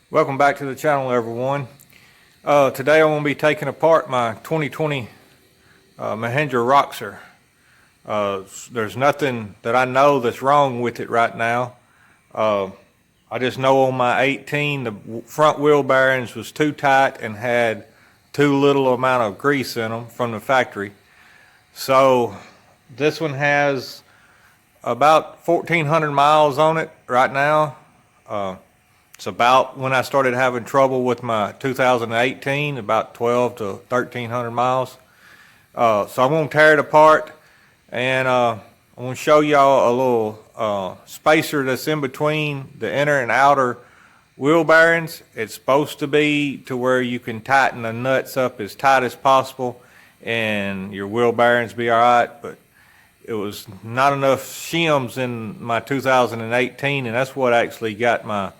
Welcome back to the channel, everyone. Today I'm going to be taking apart my 2020 Mahindra Roxor. There's nothing that I know that's wrong with it right now. I just know on my 18 the front wheel bearings was too tight and had too little amount of grease in them from the factory. So this one has about 1,400 miles on it right now. It's about when I started having trouble with my 2018, about 12 to 1,300 miles. So I'm going to tear it apart, and I'm going to show y'all a little spacer that's in between the inner and outer wheel bearings. It's supposed to be to where you can tighten the nuts up as tight as possible and your wheel bearings be all right, but it was not enough shims in my 2018, and that's what actually got my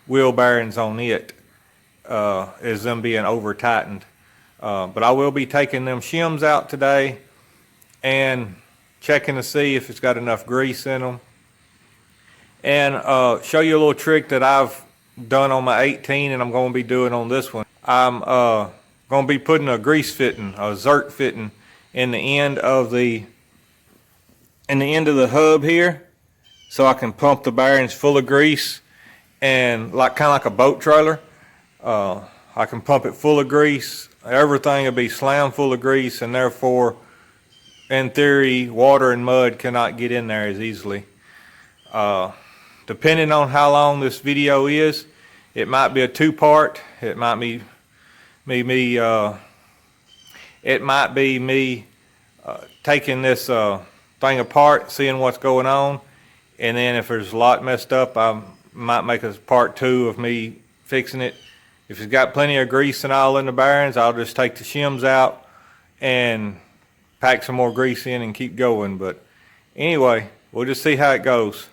wheel bearings on it, is them being over tightened. But I will be taking them shims out today and checking to see if it's got enough grease in them, and show you a little trick that I've done on my 18 and I'm going to be doing on this one. I'm going to be putting a grease fitting, a zert fitting, in the end of the hub here, so I can pump the bearings full of grease, and kind of like a boat trailer. I can pump it full of grease. Everything will be slammed full of grease, and therefore, in theory, water and mud cannot get in there as easily. Depending on how long this video is, it might be a two-part. It might be me taking this thing apart, seeing what's going on, and then if there's a lot messed up, I might make a part two of me fixing it. If it's got plenty of grease and all in the bearings, I'll just take the shims out and pack some more grease in and keep going. But anyway, we'll just see how it goes.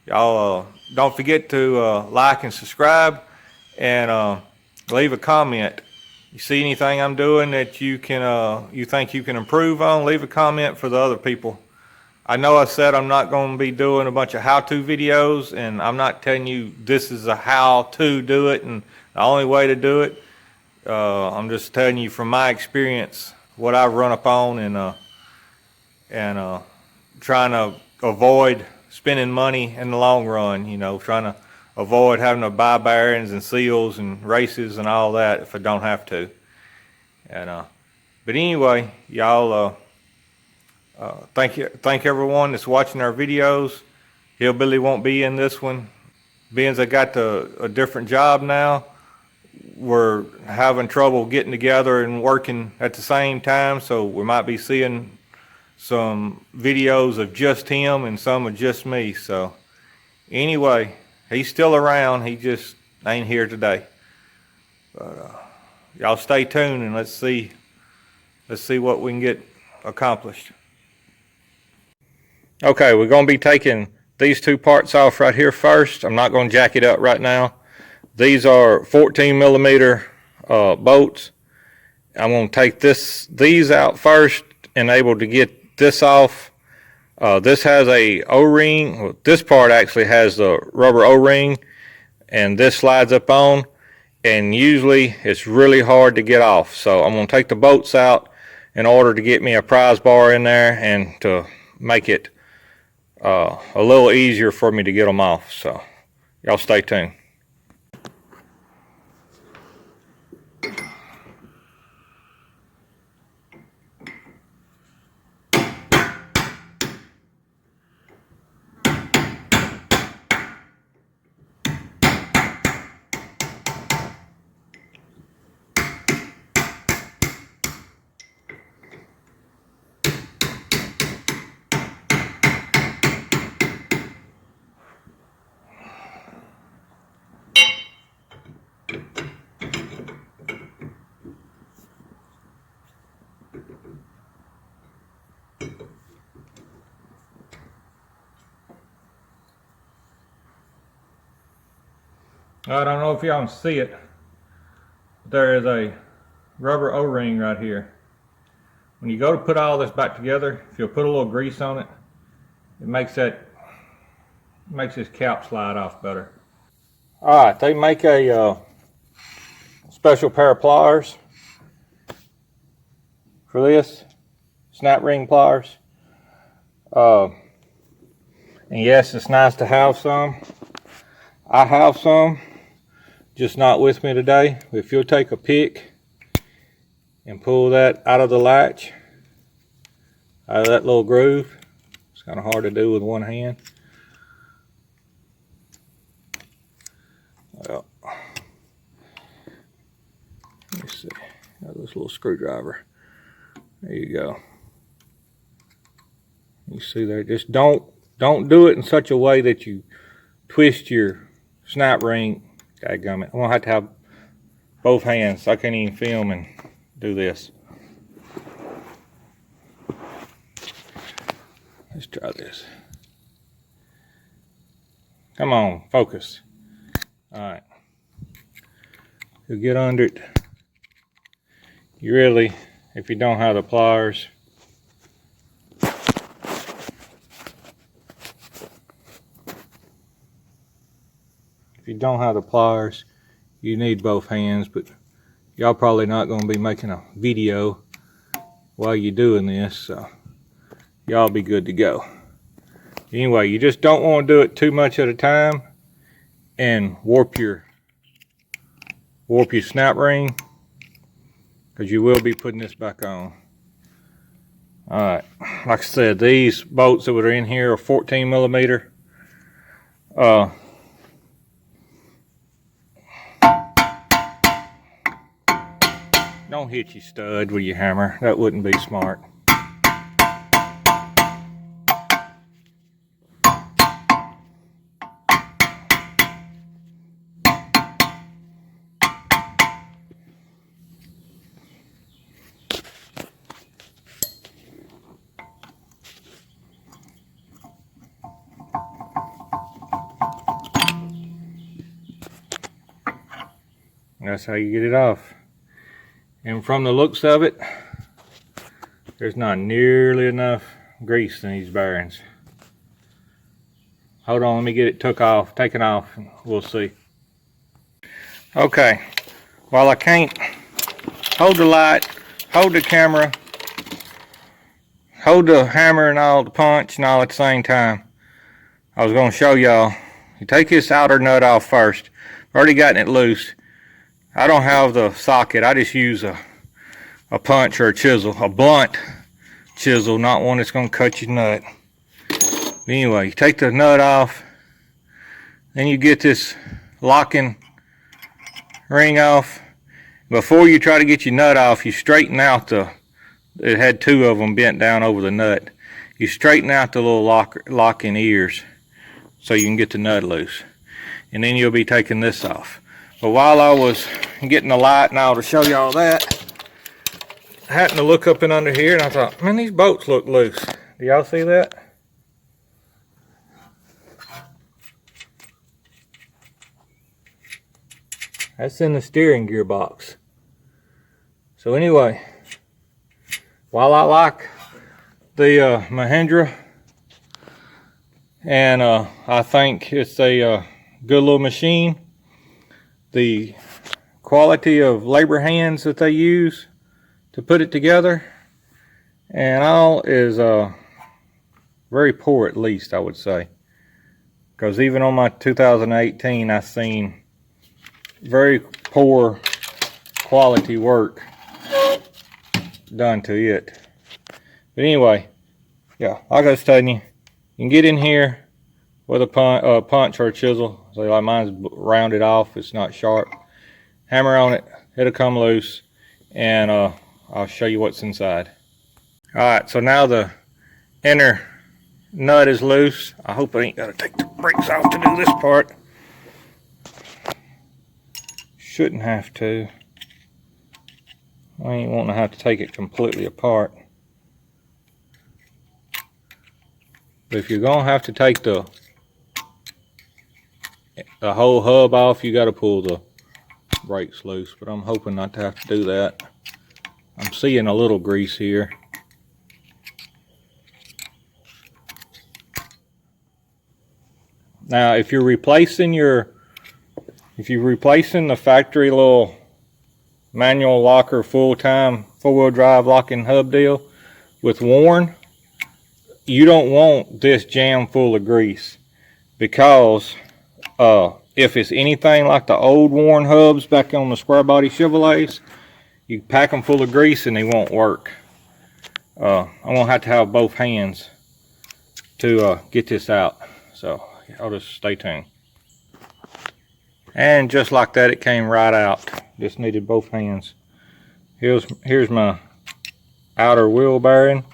Y'all don't forget to like and subscribe, and leave a comment. You see anything I'm doing that you think you can improve on, leave a comment for the other people. I know I said I'm not going to be doing a bunch of how-to videos, and I'm not telling you this is a how-to do it and the only way to do it. I'm just telling you from my experience what I've run up on, and trying to avoid spending money in the long run. You know, trying to avoid having to buy bearings and seals and races and all that if I don't have to. And but anyway, y'all. Thank everyone that's watching our videos. Hillbilly won't be in this one. Being as I got a different job now, we're having trouble getting together and working at the same time, so we might be seeing some videos of just him and some of just me. So anyway, he's still around, he just ain't here today. But y'all stay tuned, and let's see what we can get accomplished. Okay, we're going to be taking these two parts off right here first. I'm not going to jack it up right now. These are 14 millimeter bolts. I'm going to take these out first and able to get this off. This has a O-ring. Well, this part actually has the rubber O-ring, and this slides up on, and usually it's really hard to get off. So I'm going to take the bolts out in order to get me a prize bar in there and to make it a little easier for me to get them off. So y'all stay tuned. I don't know if y'all can see it, but there is a rubber O-ring right here. When you go to put all this back together, if you'll put a little grease on it, it makes this cap slide off better. Alright, they make a special pair of pliers for this, snap ring pliers. And yes, it's nice to have some. I have some, just not with me today. If you'll take a pick and pull that out of the latch, out of that little groove, it's kind of hard to do with one hand. Well, let me see. Got this little screwdriver. There you go. You see there? Just don't do it in such a way that you twist your snap ring. Dadgummit. I'm gonna have to have both hands. I can't even film and do this. Let's try this. Come on, focus. Alright. You get under it. You really, if you don't have the pliers, you need both hands, but y'all probably not going to be making a video while you're doing this, so y'all be good to go. Anyway, you just don't want to do it too much at a time and warp your snap ring, because you will be putting this back on. Alright, like I said, these bolts that are in here are 14 millimeter. Don't hit your stud with your hammer. That wouldn't be smart. That's how you get it off. And from the looks of it, there's not nearly enough grease in these bearings. Hold on, let me get it taken off, and we'll see. Okay, while I can't hold the light, hold the camera, hold the hammer and all the punch and all at the same time, I was going to show y'all. You take this outer nut off first. I've already gotten it loose. I don't have the socket. I just use a punch or a chisel, a blunt chisel, not one that's going to cut your nut. Anyway, you take the nut off, then you get this locking ring off. Before you try to get your nut off, you straighten out it had two of them bent down over the nut. You straighten out the little locking ears so you can get the nut loose. And then you'll be taking this off. But while I was getting the light now to show y'all that, I happened to look up and under here and I thought, man, these bolts look loose. Do y'all see that? That's in the steering gear box. So anyway, while I like the Mahindra, and I think it's a good little machine, the quality of labor hands that they use to put it together and all is very poor, at least I would say, because even on my 2018 I seen very poor quality work done to it. But anyway, yeah, like I was telling you, you can get in here with a punch or a chisel. So like mine's rounded off, it's not sharp. Hammer on it, it'll come loose, and I'll show you what's inside. Alright, so now the inner nut is loose. I hope I ain't gotta take the brakes off to do this part. Shouldn't have to. I ain't wanting to have to take it completely apart. But if you're gonna have to take the whole hub off, you got to pull the brakes loose, but I'm hoping not to have to do that. I'm seeing a little grease here. Now if you're replacing your if you're replacing the factory little manual locker full-time four-wheel drive locking hub deal with Warren, you don't want this jam full of grease, because if it's anything like the old Warren hubs back on the square body Chevrolets, you pack them full of grease and they won't work. I'm gonna have to have both hands to get this out, so I'll just stay tuned. And just like that, it came right out. Just needed both hands. Here's my outer wheel bearing.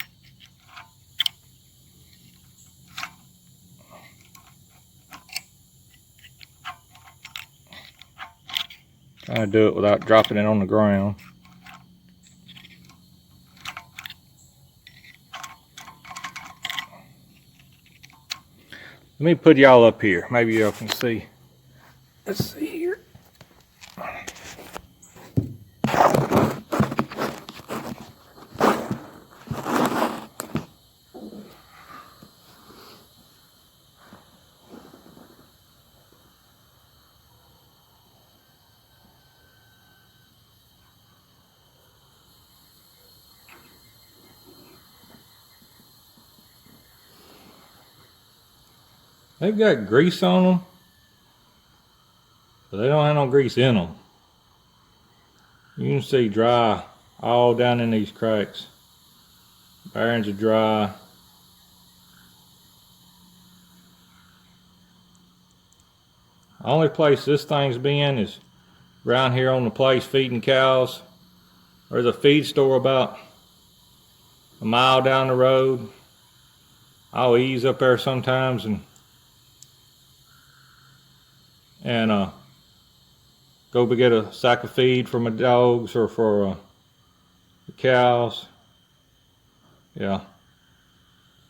Trying to do it without dropping it on the ground. Let me put y'all up here. Maybe y'all can see. Let's see here. They've got grease on them, but they don't have no grease in them. You can see dry all down in these cracks. Bearings are dry. The only place this thing's been is around here on the place feeding cows. There's a feed store about a mile down the road. I'll ease up there sometimes and go get a sack of feed for my dogs or for the cows. Yeah,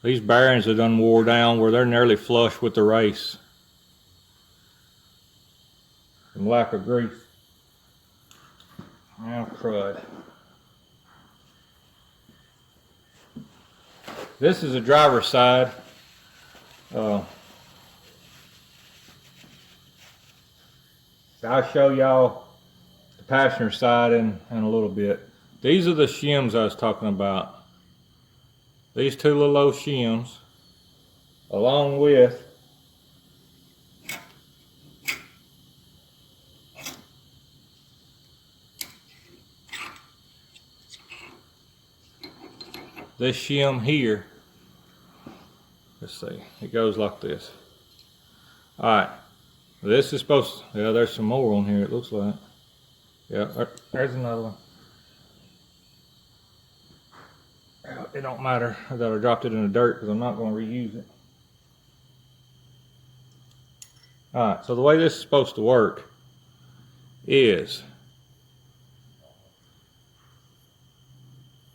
these bearings have done wore down where they're nearly flush with the race from lack of grease. Oh crud. This is the driver's side. I'll show y'all the passenger side in a little bit. These are the shims I was talking about. These two little old shims, along with this shim here. Let's see, it goes like this. Alright. This is supposed to, yeah, there's some more on here, it looks like. Yeah, there's another one. It don't matter that I dropped it in the dirt because I'm not going to reuse it. Alright, so the way this is supposed to work is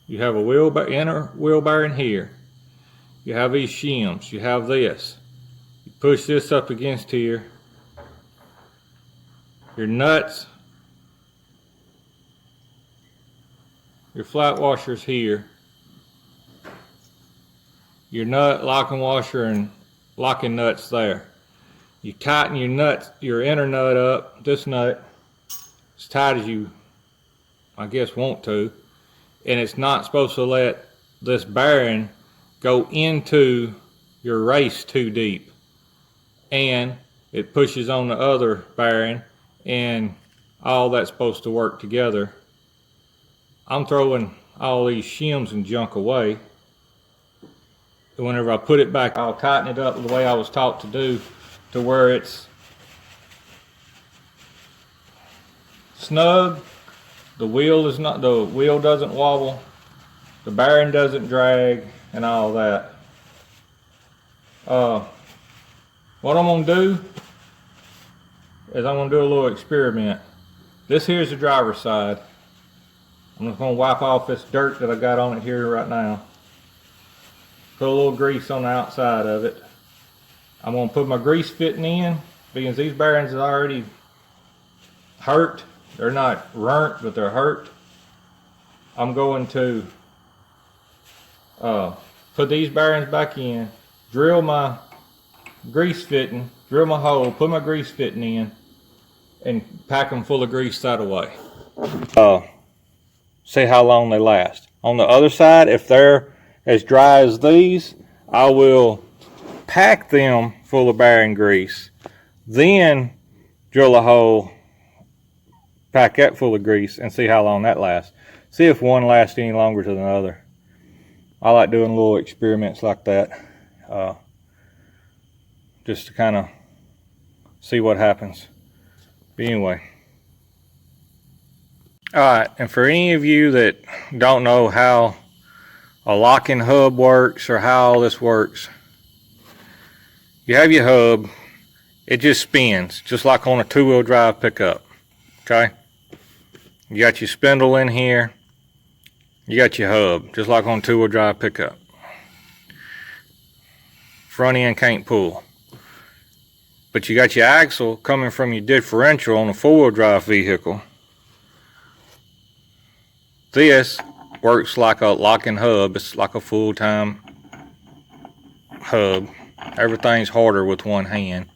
you have a inner wheel bearing here. You have these shims. You have this. You push this up against here. Your nuts, your flat washers here, your nut locking washer and locking nuts there. You tighten your nuts, your inner nut up, this nut, as tight as you, I guess, want to, and it's not supposed to let this bearing go into your race too deep, and it pushes on the other bearing, and all that's supposed to work together. I'm throwing all these shims and junk away. And whenever I put it back, I'll tighten it up the way I was taught to do, to where it's snug. The wheel doesn't wobble, the bearing doesn't drag, and all that. What I'm gonna do is I'm going to do a little experiment. This here's the driver's side. I'm just going to wipe off this dirt that I got on it here right now. Put a little grease on the outside of it. I'm going to put my grease fitting in, because these bearings are already hurt. They're not burnt, but they're hurt. I'm going to put these bearings back in, drill my grease fitting, drill my hole, put my grease fitting in, and pack them full of grease that away. See how long they last. On the other side, if they're as dry as these, I will pack them full of bearing grease, then drill a hole, pack that full of grease, and see how long that lasts. See if one lasts any longer than the other. I like doing little experiments like that, just to kind of see what happens. But anyway. Alright, and for any of you that don't know how a locking hub works or how all this works, you have your hub, it just spins, just like on a two-wheel drive pickup, okay? You got your spindle in here, you got your hub, just like on a two-wheel drive pickup. Front end can't pull. But you got your axle coming from your differential on a four-wheel drive vehicle. This works like a locking hub. It's like a full-time hub. Everything's harder with one hand.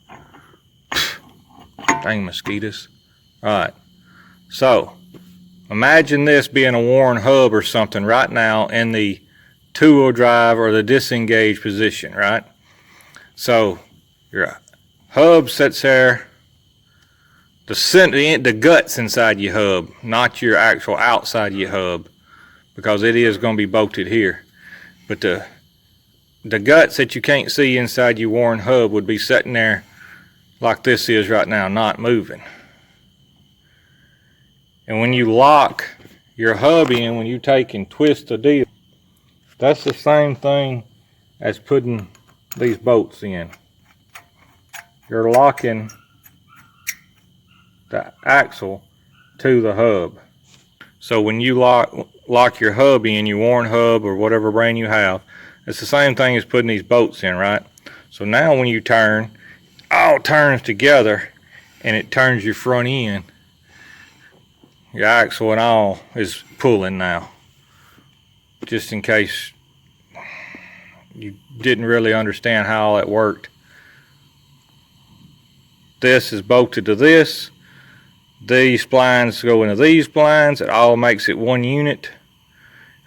Dang mosquitoes. Alright, so imagine this being a worn hub or something right now in the two-wheel drive or the disengaged position, right? So your hub sits there, the guts inside your hub, not your actual outside of your hub, because it is going to be bolted here. But the guts that you can't see inside your worn hub would be sitting there like this is right now, not moving. And when you lock your hub in, when you take and twist the deal, that's the same thing as putting these bolts in. You're locking the axle to the hub. So when you lock your hub in, your worn hub or whatever brand you have, it's the same thing as putting these bolts in, right? So now when you turn, all turns together and it turns your front end. Your axle and all is pulling now. Just in case you didn't really understand how all that worked. This is bolted to this. These splines go into these splines. It all makes it one unit.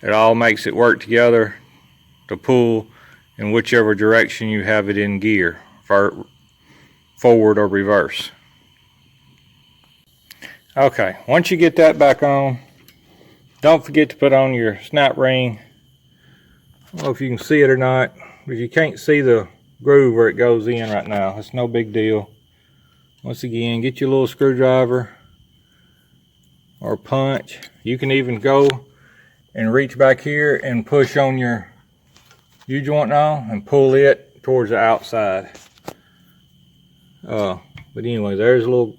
It all makes it work together to pull in whichever direction you have it in gear, forward or reverse. Okay, once you get that back on, don't forget to put on your snap ring. I don't know if you can see it or not, but you can't see the groove where it goes in right now. It's no big deal. Once again, get your little screwdriver or punch. You can even go and reach back here and push on your U-joint now and pull it towards the outside. But anyway, there's a little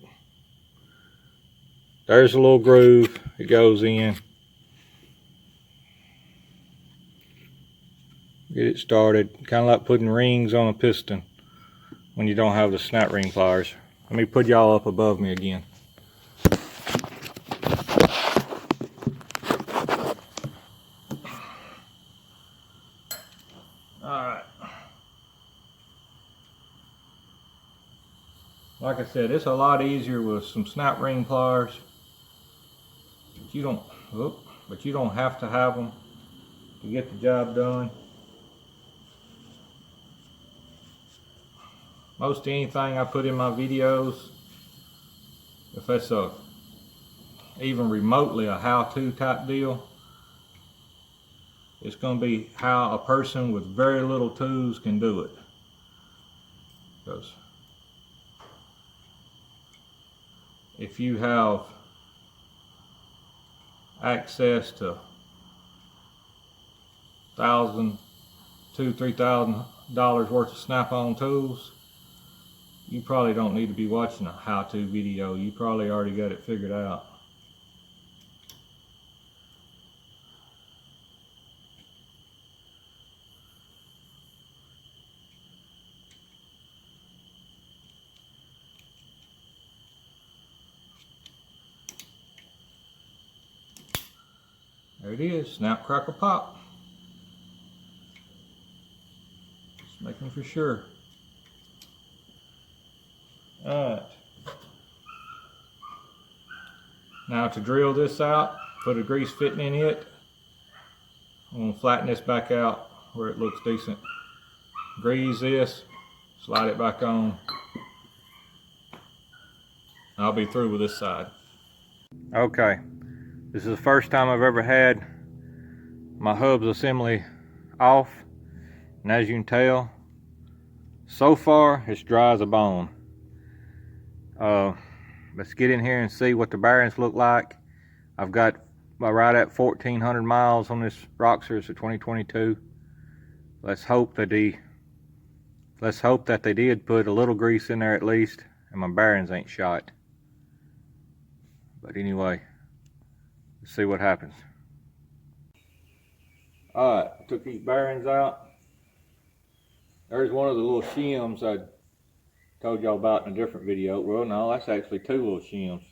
groove it goes in. Get it started, kind of like putting rings on a piston when you don't have the snap ring pliers. Let me put y'all up above me again. Alright. Like I said, it's a lot easier with some snap ring pliers. But you don't have to have them to get the job done. Most anything I put in my videos, if that's even remotely a how-to type deal, it's going to be how a person with very little tools can do it. Because if you have access to $1,000, $2,000, $3,000 worth of snap-on tools, you probably don't need to be watching a how-to video. You probably already got it figured out. There it is, snap, crackle, pop. Just making for sure. Alright. Now to drill this out, put a grease fitting in it. I'm going to flatten this back out where it looks decent. Grease this, slide it back on. I'll be through with this side. Okay, this is the first time I've ever had my hubs assembly off, and as you can tell, so far it's dry as a bone. Let's get in here and see what the bearings look like. I've got right at 1,400 miles on this Roxor. It's a 2022. Let's hope that they did put a little grease in there at least, and my bearings ain't shot. But anyway, let's see what happens. Alright, I took these bearings out. There's one of the little shims I told y'all about in a different video. Well, no, that's actually two little shims.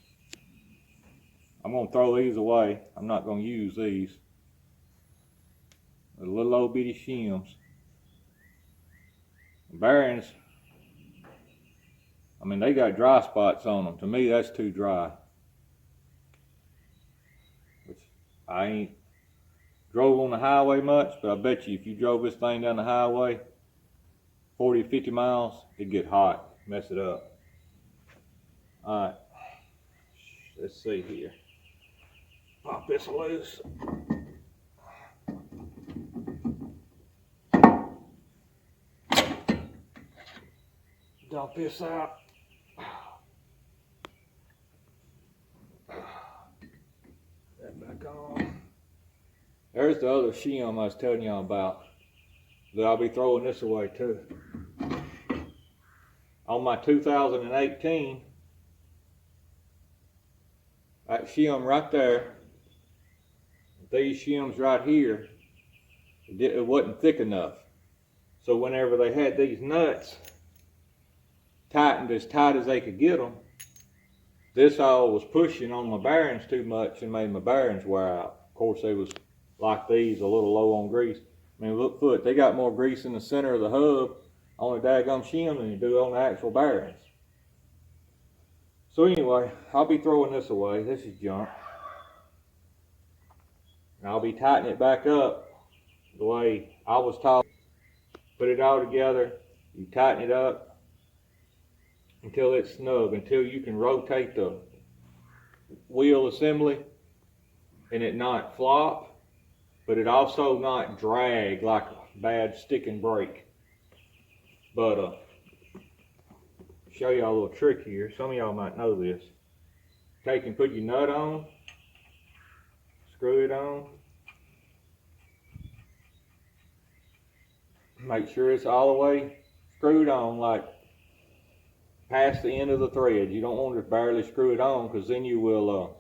I'm going to throw these away. I'm not going to use these. The little old bitty shims. The bearings, I mean, they got dry spots on them. To me, that's too dry. Which I ain't drove on the highway much, but I bet you if you drove this thing down the highway 40 to 50 miles, it'd get hot, mess it up. Alright, let's see here. Pop this loose. Dump this out. That back on. There's the other shim I was telling y'all about. That I'll be throwing this away too. On my 2018, that shim right there, these shims right here, it wasn't thick enough. So whenever they had these nuts tightened as tight as they could get them, this all was pushing on my bearings too much and made my bearings wear out. Of course, they was like these, a little low on grease. I mean, look, they got more grease in the center of the hub on the daggum shim than you do on the actual bearings. So anyway, I'll be throwing this away. This is junk. And I'll be tightening it back up the way I was taught. Put it all together, you tighten it up until it's snug, until you can rotate the wheel assembly and it not flop, but it also not drag like a bad sticking brake. But show y'all a little trick here. Some of y'all might know this. Take and put your nut on, screw it on, make sure it's all the way screwed on, like past the end of the thread. You don't want to barely screw it on, because then you will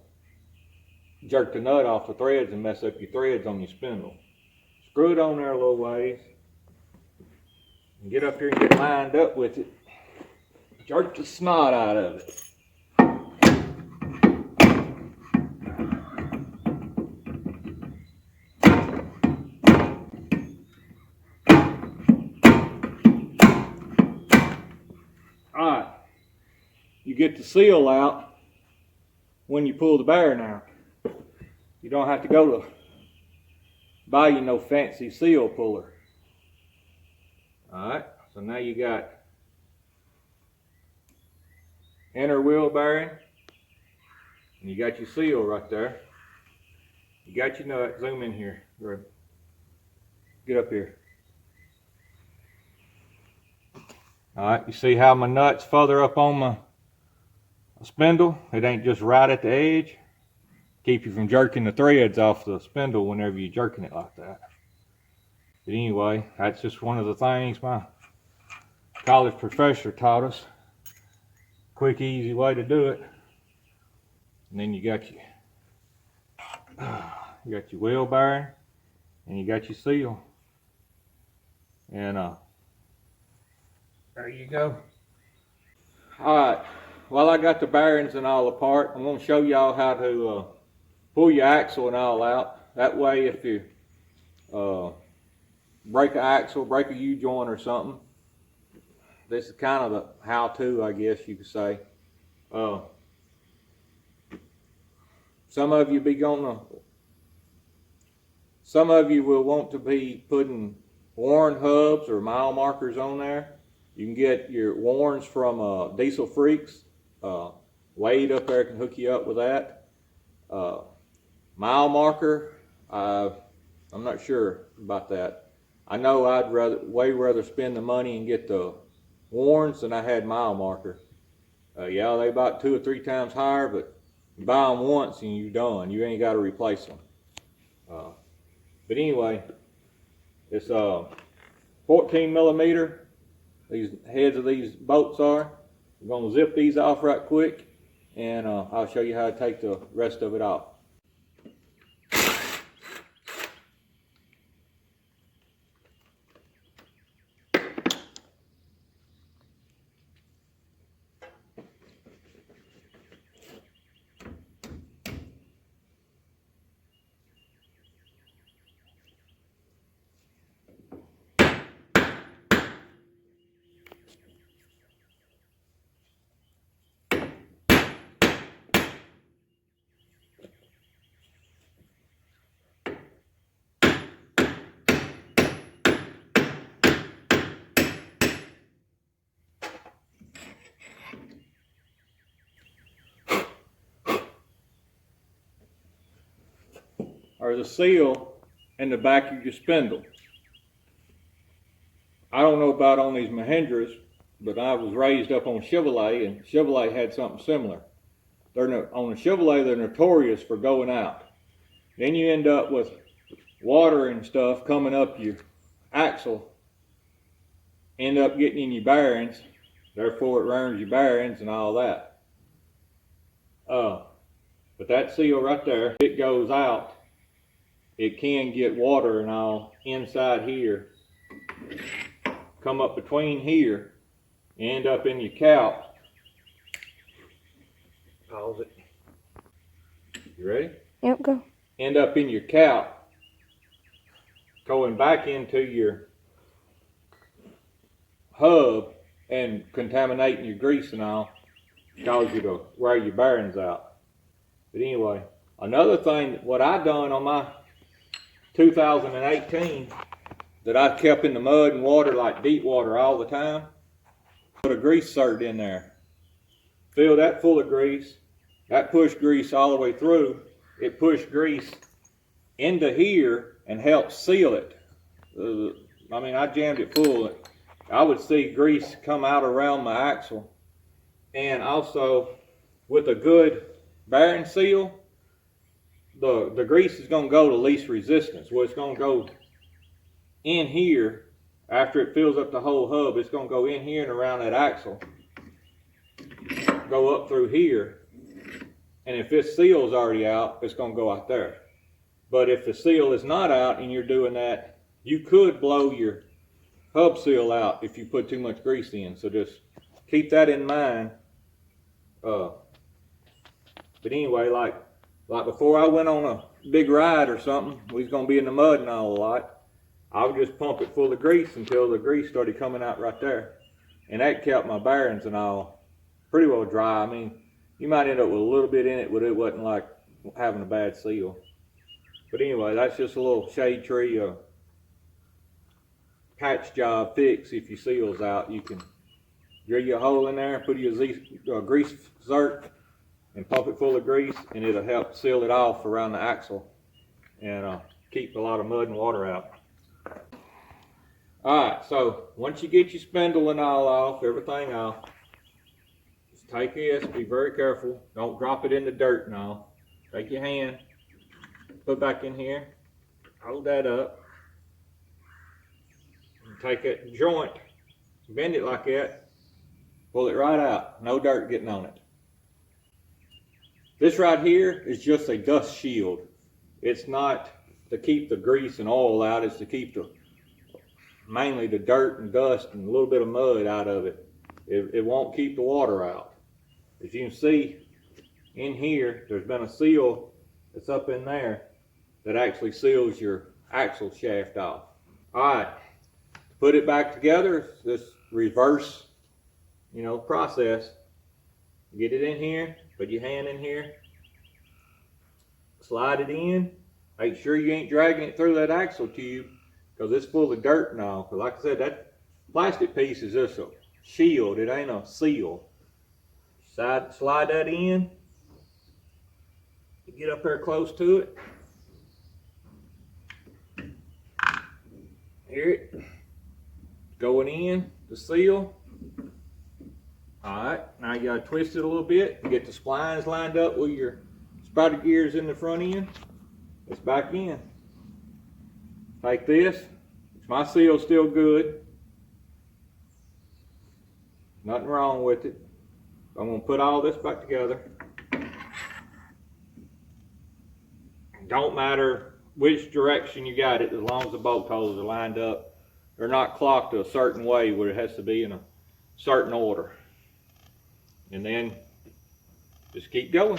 jerk the nut off the threads and mess up your threads on your spindle. Screw it on there a little ways and get up here and get lined up with it. Jerk the snot out of it. Alright, you get the seal out when you pull the bearing out. You don't have to go to buy you no fancy seal puller. Alright, so now you got inner wheel bearing, and you got your seal right there. You got your nut. Zoom in here. Get up here. Alright, you see how my nut's further up on my spindle? It ain't just right at the edge. Keep you from jerking the threads off the spindle whenever you're jerking it like that. But anyway, that's just one of the things my college professor taught us. Quick, easy way to do it. And then you got your wheel bearing, and you got your seal. And there you go. Alright, while I got the bearings and all apart, I'm going to show y'all how to pull your axle and all out. That way, if you break an axle, break a U-joint or something, this is kind of the how-to, I guess you could say. Some of you will want to be putting Warren hubs or mile markers on there. You can get your Warrens from Diesel Freaks. Wade up there can hook you up with that. Mile marker, I'm not sure about that. I know I'd way rather spend the money and get the Warrens than I had mile marker. Yeah, they about 2 or 3 times higher, but you buy them once and you're done. You ain't got to replace them. But anyway, it's 14 millimeter. These heads of these bolts are. We're going to zip these off right quick, and I'll show you how to take the rest of it off. There's a seal in the back of your spindle. I don't know about on these Mahindras, but I was raised up on Chevrolet, and Chevrolet had something similar. On a Chevrolet, they're notorious for going out. Then you end up with water and stuff coming up your axle, end up getting in your bearings, therefore it ruins your bearings and all that. But that seal right there, it goes out, it can get water and all inside here, come up between here, end up in your cap. Pause it. You ready? Yep, go. End up in your cap, going back into your hub and contaminating your grease and all, cause you to wear your bearings out. But anyway, another thing, what I done on my 2018 that I kept in the mud and water, like deep water all the time, put a grease cert in there. Fill that full of grease. That pushed grease all the way through. It pushed grease into here and helped seal it. I mean, I jammed it full. I would see grease come out around my axle. And also, with a good bearing seal, the grease is going to go to least resistance. Well, it's going to go in here. After it fills up the whole hub, it's going to go in here and around that axle, go up through here, and if this seal's already out, it's going to go out there. But if the seal is not out and you're doing that, you could blow your hub seal out if you put too much grease in. So just keep that in mind. But anyway, like before I went on a big ride or something, we was going to be in the mud and all a lot, I would just pump it full of grease until the grease started coming out right there. And that kept my bearings and all pretty well dry. I mean, you might end up with a little bit in it, but it wasn't like having a bad seal. But anyway, that's just a little shade tree patch job fix. If your seal's out, you can drill your hole in there, put your grease zert, and pump it full of grease, and it'll help seal it off around the axle and keep a lot of mud and water out. Alright, so once you get your spindle and all off, everything off, just take this, be very careful, don't drop it in the dirt and all. Take your hand, put back in here, hold that up, and take that joint, bend it like that, pull it right out, no dirt getting on it. This right here is just a dust shield. It's not to keep the grease and oil out, it's to keep mainly the dirt and dust and a little bit of mud out of it. It won't keep the water out. As you can see in here, there's been a seal that's up in there that actually seals your axle shaft off. Alright, put it back together, this reverse, process. Get it in here, put your hand in here, slide it in. Make sure you ain't dragging it through that axle tube because it's full of dirt and all. Because like I said, that plastic piece is just a shield. It ain't a seal. Slide that in. Get up there close to it. Hear it going in, the seal. Alright, now you gotta twist it a little bit and get the splines lined up with your spider gears in the front end. It's back in. Take this. My seal's still good. Nothing wrong with it. I'm gonna put all this back together. Don't matter which direction you got it, as long as the bolt holes are lined up. They're not clocked a certain way where it has to be in a certain order. And then just keep going.